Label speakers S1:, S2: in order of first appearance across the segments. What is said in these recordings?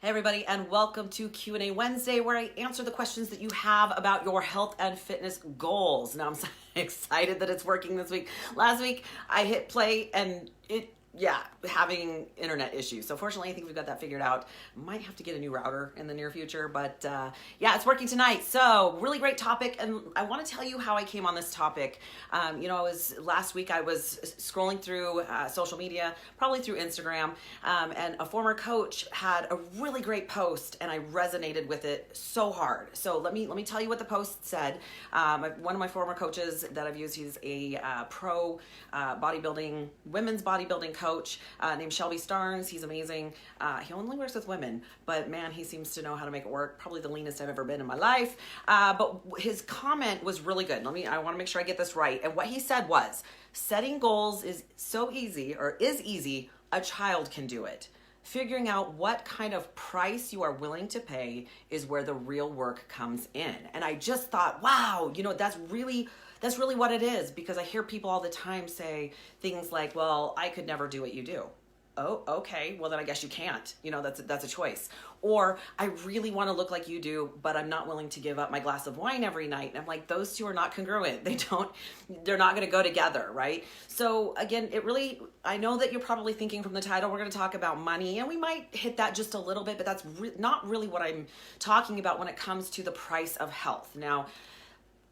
S1: Hey everybody, and welcome to Q&A Wednesday, where I answer the questions that you have about your health and fitness goals. Now I'm so excited that it's working this week. Last week I hit play and having internet issues. So fortunately, I think we've got that figured out. Might have to get a new router in the near future, but it's working tonight. So really great topic, and I want to tell you how I came on this topic. Last week I was scrolling through social media, probably through Instagram, and a former coach had a really great post, and I resonated with it so hard. So let me tell you what the post said. One of my former coaches that I've used, he's a pro bodybuilding, women's bodybuilding coach named Shelby Starnes. He's amazing. He only works with women, but man, he seems to know how to make it work. Probably the leanest I've ever been in my life. But his comment was really good. I want to make sure I get this right. And what he said was, setting goals is easy, a child can do it. Figuring out what kind of price you are willing to pay is where the real work comes in. And I just thought, wow, that's really what it is, because I hear people all the time say things like, well, I could never do what you do. Oh, okay. Well, then I guess you can't. That's a choice. Or I really want to look like you do, but I'm not willing to give up my glass of wine every night. And I'm like, those two are not congruent. They're not going to go together, right? So again, I know that you're probably thinking from the title, we're going to talk about money, and we might hit that just a little bit, but that's not really what I'm talking about when it comes to the price of health. Now,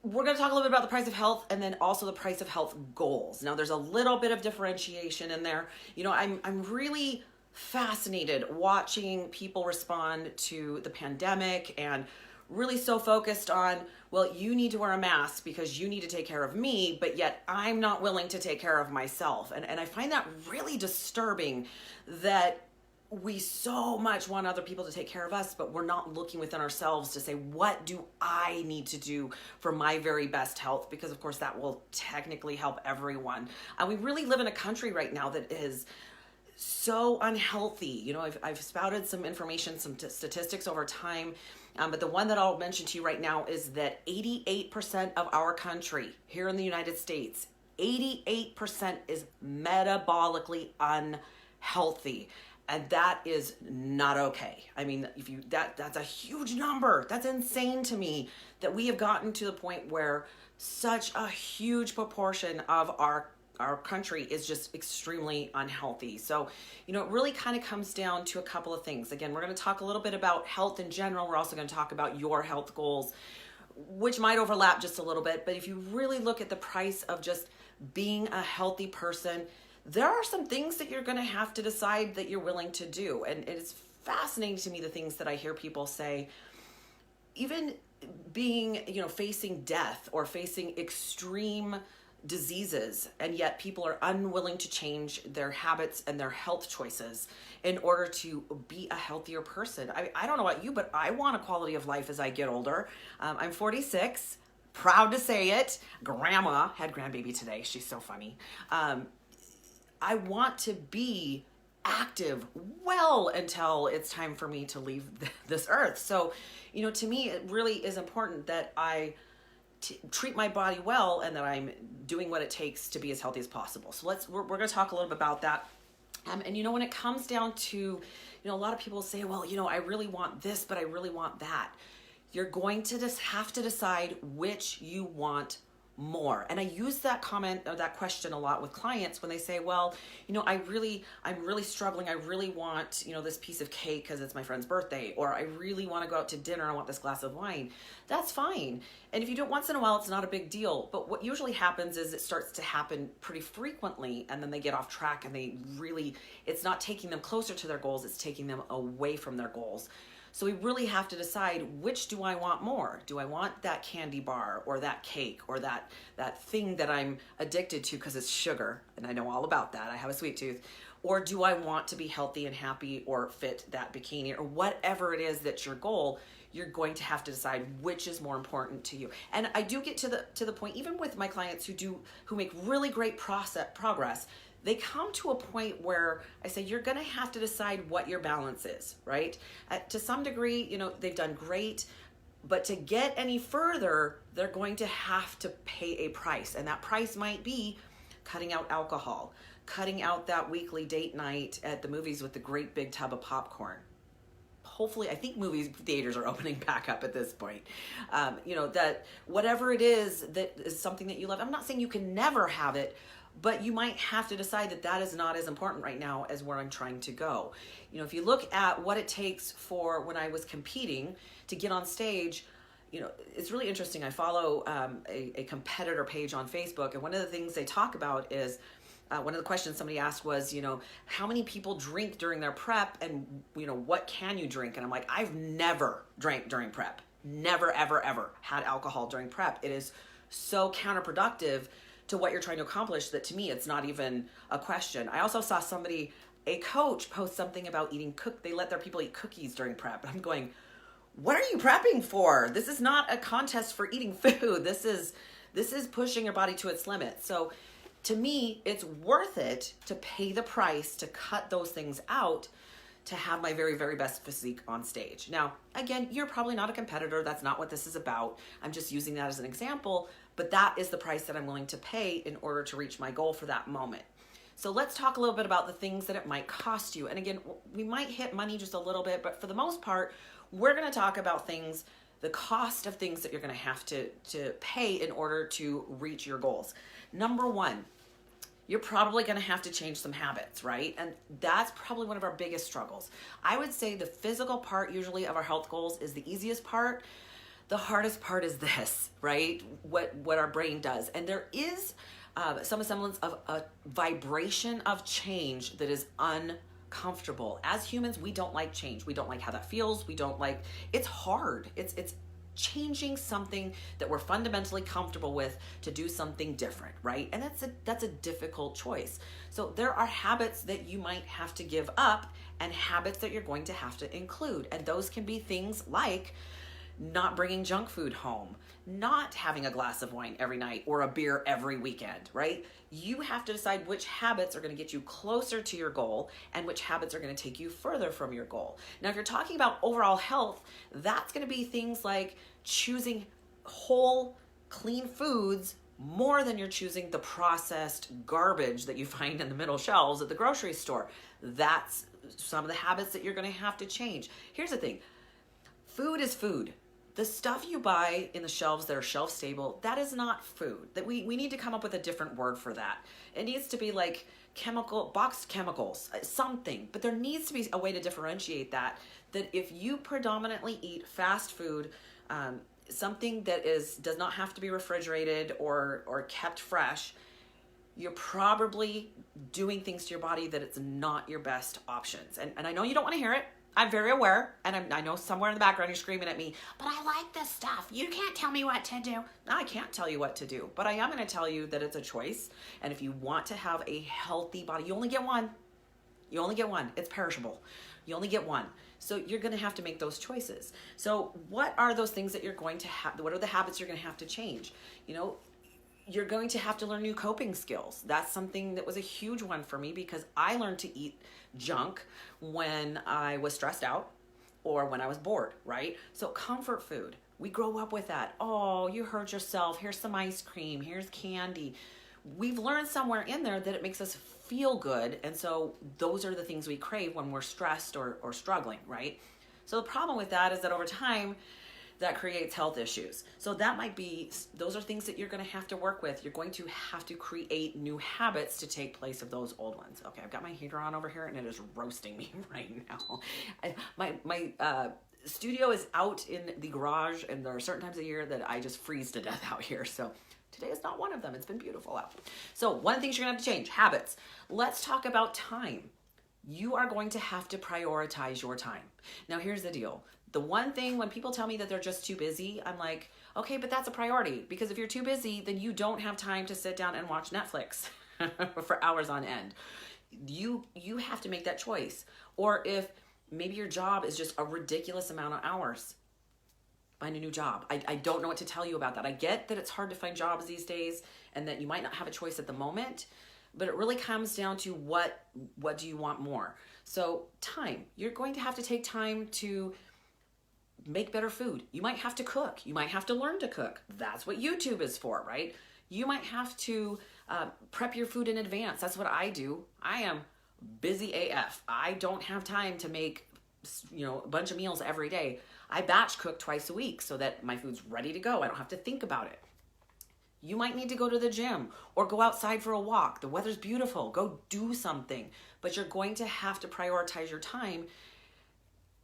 S1: we're going to talk a little bit about the price of health, and then also the price of health goals. Now, there's a little bit of differentiation in there. I'm really fascinated watching people respond to the pandemic, and really so focused on, well, you need to wear a mask because you need to take care of me, but yet I'm not willing to take care of myself. And I find that really disturbing, that we so much want other people to take care of us, but we're not looking within ourselves to say, what do I need to do for my very best health? Because of course that will technically help everyone. We really live in a country right now that is so unhealthy. I've spouted some information, some statistics over time, but the one that I'll mention to you right now is that 88% of our country here in the United States, 88% is metabolically unhealthy. And that is not okay. I mean, that's a huge number. That's insane to me, that we have gotten to the point where such a huge proportion of our country is just extremely unhealthy. So, it really kind of comes down to a couple of things. Again, we're going to talk a little bit about health in general. We're also going to talk about your health goals, which might overlap just a little bit. But if you really look at the price of just being a healthy person, there are some things that you're going to have to decide that you're willing to do. And it's fascinating to me, the things that I hear people say, even being, facing death or facing extreme diseases, and yet people are unwilling to change their habits and their health choices in order to be a healthier person. I don't know about you, but I want a quality of life as I get older. I'm 46, proud to say it. Grandma had grandbaby today. She's so funny. I want to be active well until it's time for me to leave this earth. So, to me, it really is important that I treat my body well, and that I'm doing what it takes to be as healthy as possible. So we're going to talk a little bit about that. And when it comes down to, a lot of people say, well, I really want this, but I really want that. You're going to just have to decide which you want more. And I use that comment or that question a lot with clients when they say, well, I'm really struggling. I really want, this piece of cake because it's my friend's birthday, or I really want to go out to dinner. I want this glass of wine. That's fine. And if you do it once in a while, it's not a big deal. But what usually happens is it starts to happen pretty frequently, and then they get off track, and it's not taking them closer to their goals. It's taking them away from their goals. So we really have to decide, which do I want more? Do I want that candy bar, or that cake, or that thing that I'm addicted to because it's sugar, and I know all about that. I have a sweet tooth. Or do I want to be healthy and happy, or fit that bikini, or whatever it is that's your goal? You're going to have to decide which is more important to you. And I do get to the point, even with my clients who make really great progress, they come to a point where I say, you're going to have to decide what your balance is, right? To some degree, they've done great, but to get any further, they're going to have to pay a price. And that price might be cutting out alcohol, cutting out that weekly date night at the movies with the great big tub of popcorn, hopefully, I think movie theaters are opening back up at this point. That whatever it is that is something that you love, I'm not saying you can never have it, but you might have to decide that that is not as important right now as where I'm trying to go. If you look at what it takes for when I was competing to get on stage, it's really interesting. I follow a competitor page on Facebook, and one of the things they talk about is one of the questions somebody asked was, how many people drink during their prep, and what can you drink? And I'm like, I've never drank during prep. Never, ever, ever had alcohol during prep. It is so counterproductive to what you're trying to accomplish that to me, it's not even a question. I also saw a coach post something about they let their people eat cookies during prep. And I'm going, what are you prepping for? This is not a contest for eating food. This is pushing your body to its limit. So to me, it's worth it to pay the price to cut those things out to have my very, very best physique on stage. Now, again, you're probably not a competitor. That's not what this is about. I'm just using that as an example, but that is the price that I'm willing to pay in order to reach my goal for that moment. So let's talk a little bit about the things that it might cost you. And again, we might hit money just a little bit, but for the most part, we're going to talk about the cost of things that you're going to have to pay in order to reach your goals. Number one, you're probably going to have to change some habits, right? And that's probably one of our biggest struggles. I would say the physical part usually of our health goals is the easiest part. The hardest part is this, right? What our brain does. And there is some semblance of a vibration of change that is uncomfortable. As humans, we don't like change. We don't like how that feels. It's hard. It's changing something that we're fundamentally comfortable with to do something different, right? And that's a difficult choice. So there are habits that you might have to give up and habits that you're going to have to include. And those can be things like not bringing junk food home, not having a glass of wine every night or a beer every weekend, right? You have to decide which habits are going to get you closer to your goal and which habits are going to take you further from your goal. Now, if you're talking about overall health, that's going to be things like choosing whole, clean foods more than you're choosing the processed garbage that you find in the middle shelves at the grocery store. That's some of the habits that you're going to have to change. Here's the thing. Food is food. The stuff you buy in the shelves that are shelf stable, that is not food. That we need to come up with a different word for that. It needs to be like boxed chemicals, something. But there needs to be a way to differentiate that if you predominantly eat fast food, something that does not have to be refrigerated or kept fresh, you're probably doing things to your body that it's not your best options. And I know you don't want to hear it. I'm very aware, and I know somewhere in the background you're screaming at me, but I like this stuff. You can't tell me what to do. I can't tell you what to do, but I am going to tell you that it's a choice. And if you want to have a healthy body, you only get one. You only get one. It's perishable. You only get one. So you're going to have to make those choices. So what are those things that you're going to have? What are the habits you're going to have to change? You're going to have to learn new coping skills. That's something that was a huge one for me because I learned to eat junk when I was stressed out or when I was bored, right? So comfort food, we grow up with that. Oh, you hurt yourself. Here's some ice cream. Here's candy. We've learned somewhere in there that it makes us feel good. And so those are the things we crave when we're stressed or struggling, right? So the problem with that is that over time, that creates health issues. So those are things that you're going to have to work with. You're going to have to create new habits to take place of those old ones. Okay, I've got my heater on over here and it is roasting me right now. My studio is out in the garage and there are certain times of year that I just freeze to death out here. So today is not one of them. It's been beautiful out. So one of the things you're going to have to change, habits. Let's talk about time. You are going to have to prioritize your time. Now, here's the deal. The one thing when people tell me that they're just too busy, I'm like, okay, but that's a priority. Because if you're too busy, then you don't have time to sit down and watch Netflix for hours on end. You have to make that choice. Or if maybe your job is just a ridiculous amount of hours, find a new job. I don't know what to tell you about that. I get that it's hard to find jobs these days and that you might not have a choice at the moment, but it really comes down to what do you want more? So time, you're going to have to take time to make better food. You might have to cook. You might have to learn to cook. That's what YouTube is for, right? You might have to prep your food in advance. That's what I do. I am busy AF. I don't have time to make a bunch of meals every day. I batch cook twice a week so that my food's ready to go. I don't have to think about it. You might need to go to the gym or go outside for a walk. The weather's beautiful. Go do something. But you're going to have to prioritize your time.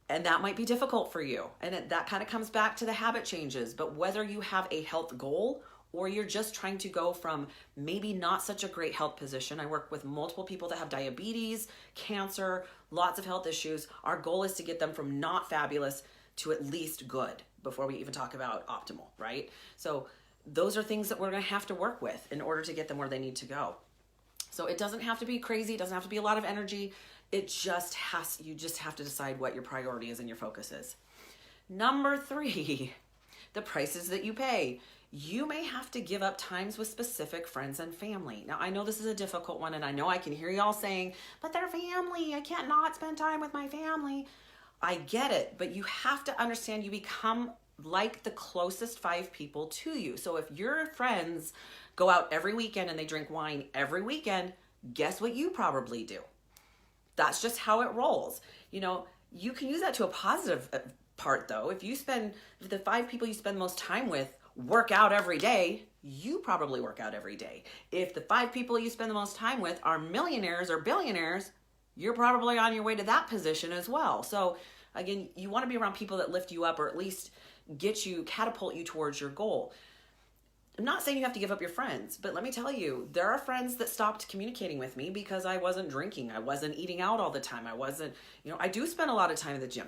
S1: And that might be difficult for you. And that kind of comes back to the habit changes. But whether you have a health goal or you're just trying to go from maybe not such a great health position. I work with multiple people that have diabetes, cancer, lots of health issues. Our goal is to get them from not fabulous to at least good before we even talk about optimal, right? So those are things that we're going to have to work with in order to get them where they need to go. So it doesn't have to be crazy. It doesn't have to be a lot of energy. You just have to decide what your priority is and your focus is. Number 3, the prices that you pay. You may have to give up times with specific friends and family. Now, I know this is a difficult one, and I know I can hear y'all saying, but they're family. I can't not spend time with my family. I get it, but you have to understand you become like the closest 5 people to you. So if your friends go out every weekend and they drink wine every weekend, guess what you probably do? That's just how it rolls. You can use that to a positive part though. If the 5 people you spend most time with work out every day, you probably work out every day. If the 5 people you spend the most time with are millionaires or billionaires, you're probably on your way to that position as well. So again, you want to be around people that lift you up or at least catapult you towards your goal. I'm not saying you have to give up your friends, but let me tell you, there are friends that stopped communicating with me because I wasn't drinking. I wasn't eating out all the time. I do spend a lot of time at the gym.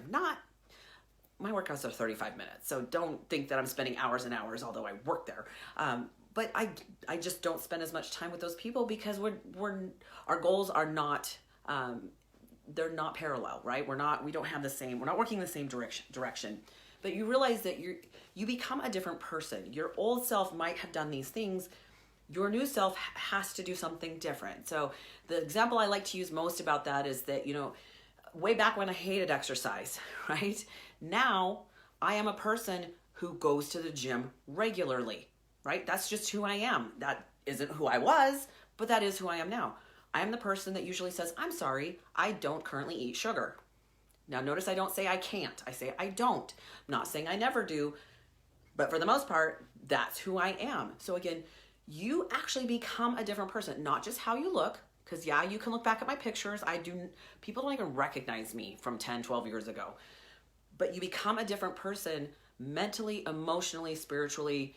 S1: My workouts are 35 minutes, so don't think that I'm spending hours and hours, although I work there. But I just don't spend as much time with those people because our goals are not, they're not parallel, right? We're not working the same direction. But you realize that you become a different person. Your old self might have done these things. Your new self has to do something different. So the example I like to use most about that is that, way back when I hated exercise, right? Now I am a person who goes to the gym regularly, right? That's just who I am. That isn't who I was, but that is who I am now. I am the person that usually says, I'm sorry, I don't currently eat sugar. Now notice I don't say I can't, I say I don't. I'm not saying I never do, but for the most part, that's who I am. So again, you actually become a different person, not just how you look, because you can look back at my pictures. People don't even recognize me from 10, 12 years ago, but you become a different person mentally, emotionally, spiritually.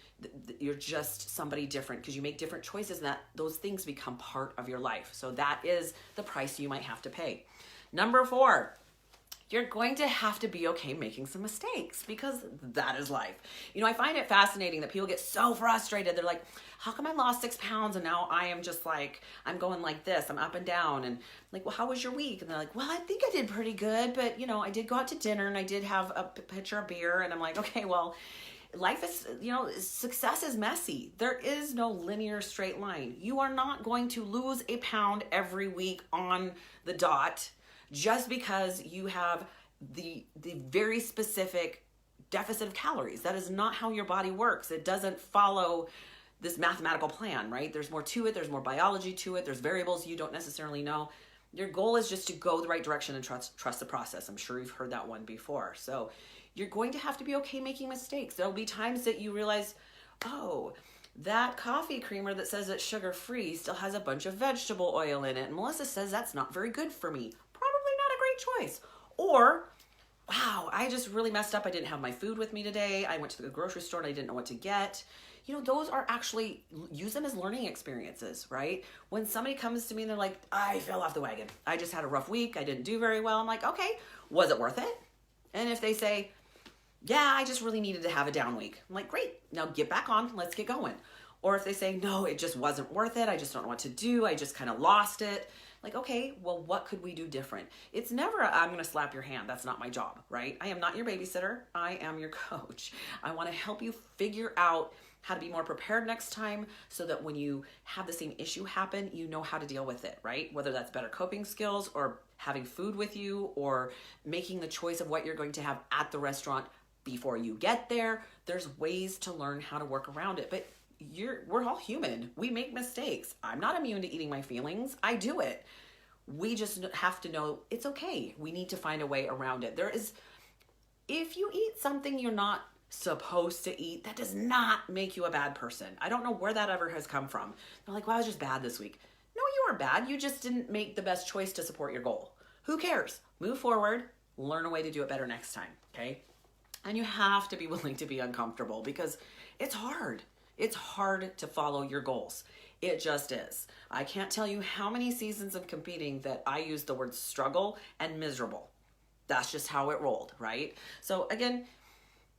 S1: You're just somebody different because you make different choices and those things become part of your life. So that is the price you might have to pay. Number 4, you're going to have to be okay making some mistakes because that is life. I find it fascinating that people get so frustrated. They're like, how come I lost 6 pounds and now I am just like, I'm going like this, I'm up and down. And like, well, how was your week? And they're like, well, I think I did pretty good, but I did go out to dinner and I did have a pitcher of beer. And I'm like, okay, well, life is, success is messy. There is no linear straight line. You are not going to lose a pound every week on the dot just because you have the very specific deficit of calories. That is not how your body works. It doesn't follow this mathematical plan, right? There's more to it. There's more biology to it. There's variables you don't necessarily know. Your goal is just to go the right direction and trust the process. I'm sure you've heard that one before. So you're going to have to be okay making mistakes. There'll be times that you realize, oh, that coffee creamer that says it's sugar-free still has a bunch of vegetable oil in it. And Melissa says that's not very good for me. Probably not a great choice. Or, wow, I just really messed up. I didn't have my food with me today. I went to the grocery store and I didn't know what to get. Those are actually, use them as learning experiences, right? When somebody comes to me and they're like, I fell off the wagon. I just had a rough week. I didn't do very well. I'm like, okay, was it worth it? And if they say, yeah, I just really needed to have a down week. I'm like, great, now get back on, let's get going. Or if they say, no, it just wasn't worth it. I just don't know what to do. I just kind of lost it. Like, okay, well, what could we do different? It's never I'm going to slap your hand. That's not my job, right? I am not your babysitter. I am your coach. I want to help you figure out how to be more prepared next time so that when you have the same issue happen, you know how to deal with it, right? Whether that's better coping skills or having food with you or making the choice of what you're going to have at the restaurant before you get there. There's ways to learn how to work around it, but we're all human. We make mistakes. I'm not immune to eating my feelings. I do it. We just have to know it's okay. We need to find a way around it. If you eat something you're not supposed to eat, that does not make you a bad person. I don't know where that ever has come from. They're like, well, I was just bad this week. No, you weren't bad. You just didn't make the best choice to support your goal. Who cares? Move forward, learn a way to do it better next time, okay? And you have to be willing to be uncomfortable because it's hard. It's hard to follow your goals. It just is. I can't tell you how many seasons of competing that I used the word struggle and miserable. That's just how it rolled, right? So again,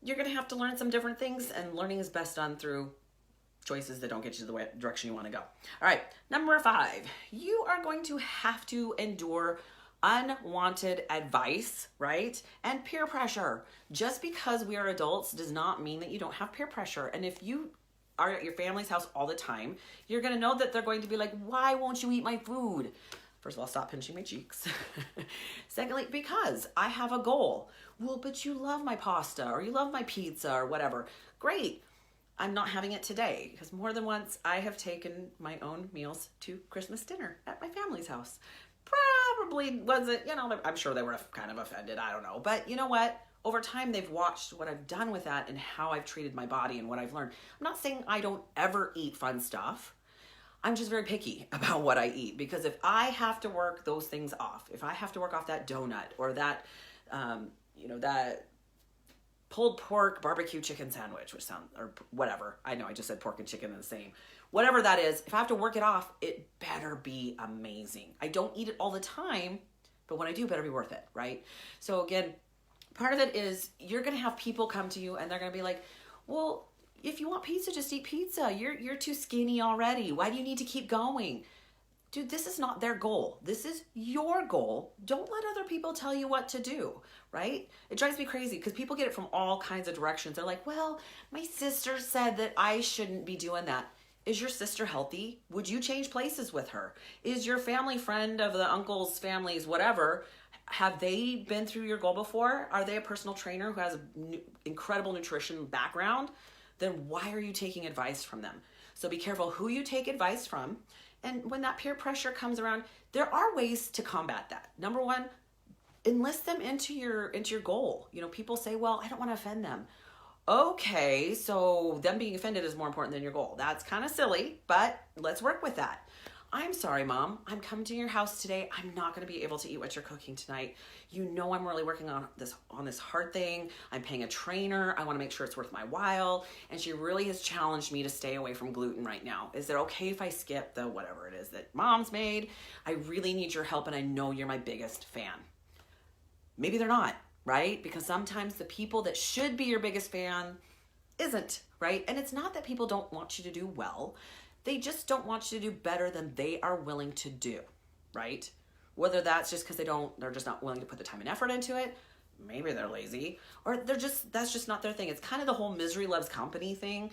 S1: you're going to have to learn some different things, and learning is best done through choices that don't get you the direction you want to go. All right, number 5, you are going to have to endure unwanted advice, right? And peer pressure. Just because we are adults does not mean that you don't have peer pressure. And if you are at your family's house all the time, you're going to know that they're going to be like, why won't you eat my food? First of all, stop pinching my cheeks. Secondly, because I have a goal. Well, but you love my pasta or you love my pizza or whatever. Great. I'm not having it today because more than once I have taken my own meals to Christmas dinner at my family's house. Probably wasn't, I'm sure they were kind of offended. I don't know. But you know what? Over time, they've watched what I've done with that and how I've treated my body and what I've learned. I'm not saying I don't ever eat fun stuff. I'm just very picky about what I eat, because if I have to work those things off, if I have to work off that donut or that, that pulled pork barbecue chicken sandwich, or whatever. I know I just said pork and chicken in the same. Whatever that is, if I have to work it off, it better be amazing. I don't eat it all the time, but when I do, it better be worth it, right? So again, part of it is you're going to have people come to you and they're going to be like, well, if you want pizza, just eat pizza. You're too skinny already. Why do you need to keep going? Dude, this is not their goal. This is your goal. Don't let other people tell you what to do, right? It drives me crazy because people get it from all kinds of directions. They're like, well, my sister said that I shouldn't be doing that. Is your sister healthy? Would you change places with her? Is your family friend of the uncle's families, whatever, have they been through your goal before? Are they a personal trainer who has an incredible nutrition background? Then why are you taking advice from them? So be careful who you take advice from. And when that peer pressure comes around, there are ways to combat that. Number 1, enlist them into your goal. People say, well, I don't want to offend them. Okay, so them being offended is more important than your goal. That's kind of silly, but let's work with that. I'm sorry, Mom. I'm coming to your house today. I'm not going to be able to eat what you're cooking tonight. I'm really working on this hard thing. I'm paying a trainer. I want to make sure it's worth my while. And she really has challenged me to stay away from gluten right now. Is it okay if I skip the whatever it is that Mom's made? I really need your help, and I know you're my biggest fan. Maybe they're not, right? Because sometimes the people that should be your biggest fan isn't, right? And it's not that people don't want you to do well. They just don't want you to do better than they are willing to do, right? Whether that's just because they're just not willing to put the time and effort into it. Maybe they're lazy, or that's just not their thing. It's kind of the whole misery loves company thing.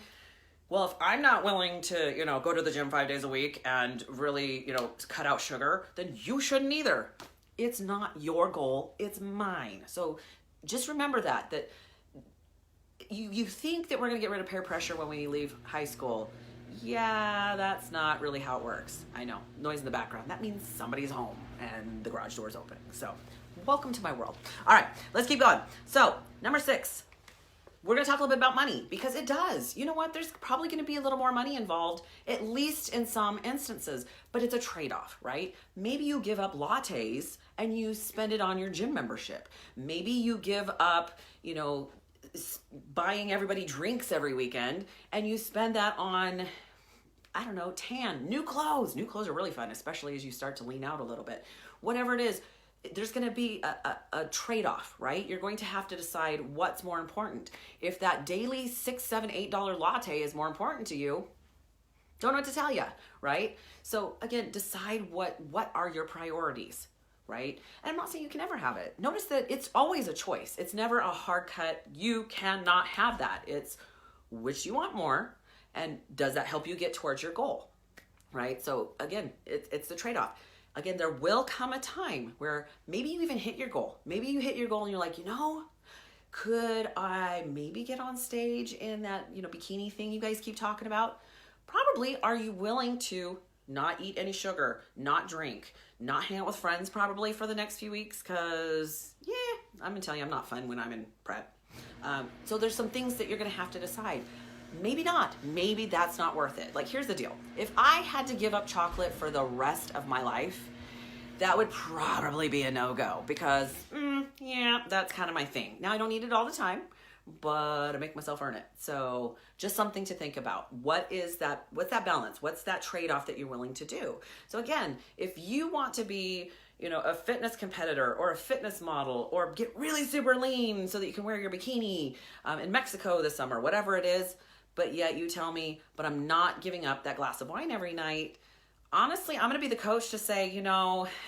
S1: Well, if I'm not willing to, go to the gym 5 days a week and really, cut out sugar, then you shouldn't either. It's not your goal, it's mine. So just remember that you think that we're going to get rid of peer pressure when we leave high school. Yeah, that's not really how it works. I know, noise in the background. That means somebody's home and the garage door is open. So welcome to my world. All right, let's keep going. So number 6, we're going to talk a little bit about money, because it does. You know what? There's probably going to be a little more money involved, at least in some instances, but it's a trade-off, right? Maybe you give up lattes and you spend it on your gym membership. Maybe you give up, buying everybody drinks every weekend and you spend that on, I don't know, new clothes. New clothes are really fun, especially as you start to lean out a little bit. Whatever it is, there's going to be a trade-off, right? You're going to have to decide what's more important. If that daily $6, $7, $8 latte is more important to you, don't know what to tell you, right? So again, decide what are your priorities, right? And I'm not saying you can never have it. Notice that it's always a choice. It's never a hard cut. You cannot have that. It's which you want more, and does that help you get towards your goal, right? So again, it's the trade-off. Again, there will come a time where maybe you even hit your goal. Maybe you hit your goal and you're like, could I maybe get on stage in that, bikini thing you guys keep talking about? Probably. Are you willing to not eat any sugar, not drink, not hang out with friends probably for the next few weeks because, yeah, I'm going to tell you, I'm not fun when I'm in prep. So there's some things that you're going to have to decide. Maybe not. Maybe that's not worth it. Like, here's the deal. If I had to give up chocolate for the rest of my life, that would probably be a no-go because, yeah, that's kind of my thing. Now, I don't eat it all the time, but I make myself earn it. So just something to think about. What's that balance? What's that trade-off that you're willing to do? So again, if you want to be, a fitness competitor or a fitness model or get really super lean so that you can wear your bikini in Mexico this summer, whatever it is, but yet you tell me, but I'm not giving up that glass of wine every night. Honestly, I'm going to be the coach to say,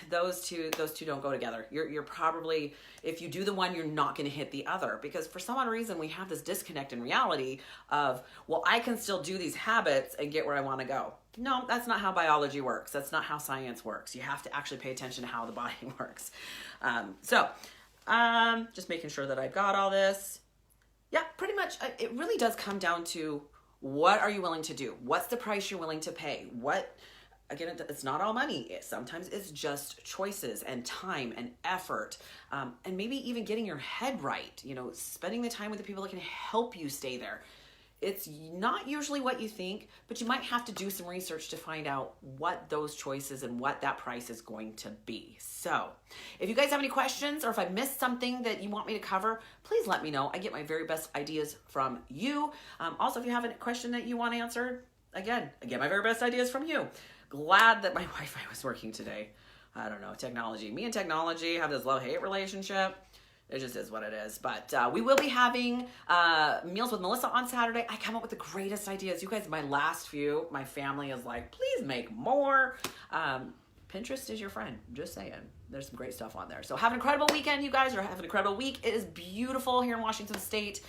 S1: those two don't go together. You're probably, if you do the one, you're not going to hit the other because for some odd reason we have this disconnect in reality of, well, I can still do these habits and get where I want to go. No, that's not how biology works. That's not how science works. You have to actually pay attention to how the body works. Just making sure that I've got all this. Yeah, pretty much. It really does come down to what are you willing to do? What's the price you're willing to pay? Again, it's not all money. Sometimes it's just choices and time and effort, and maybe even getting your head right, spending the time with the people that can help you stay there. It's not usually what you think, but you might have to do some research to find out what those choices and what that price is going to be. So if you guys have any questions or if I missed something that you want me to cover, please let me know. I get my very best ideas from you. Also, if you have a question that you want answered, again, I get my very best ideas from you. Glad that my Wi-Fi was working today. I don't know, technology. Me and technology have this love-hate relationship. It just is what it is. But we will be having Meals with Melissa on Saturday. I come up with the greatest ideas. You guys, my last few, my family is like, please make more. Pinterest is your friend. Just saying. There's some great stuff on there. So have an incredible weekend, you guys, or have an incredible week. It is beautiful here in Washington State.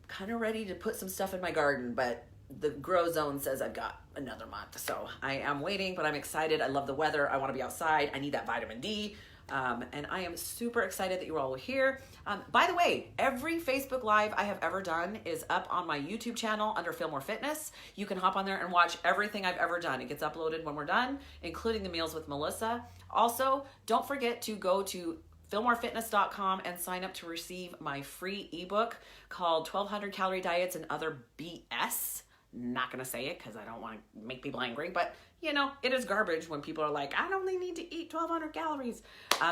S1: Kind of ready to put some stuff in my garden, but the grow zone says I've got another month. So I am waiting, but I'm excited. I love the weather. I want to be outside. I need that vitamin D. And I am super excited that you're all here. By the way, every Facebook Live I have ever done is up on my YouTube channel under Fillmore Fitness. You can hop on there and watch everything I've ever done. It gets uploaded when we're done, including the Meals with Melissa. Also, don't forget to go to fillmorefitness.com and sign up to receive my free ebook called 1200 Calorie Diets and Other BS. Not going to say it because I don't want to make people angry, but it is garbage when people are like, I only need to eat 1,200 calories.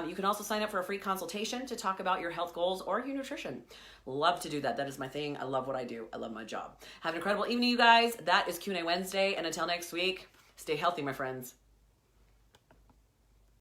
S1: You can also sign up for a free consultation to talk about your health goals or your nutrition. Love to do that. That is my thing. I love what I do. I love my job. Have an incredible evening, you guys. That is Q&A Wednesday. And until next week, stay healthy, my friends.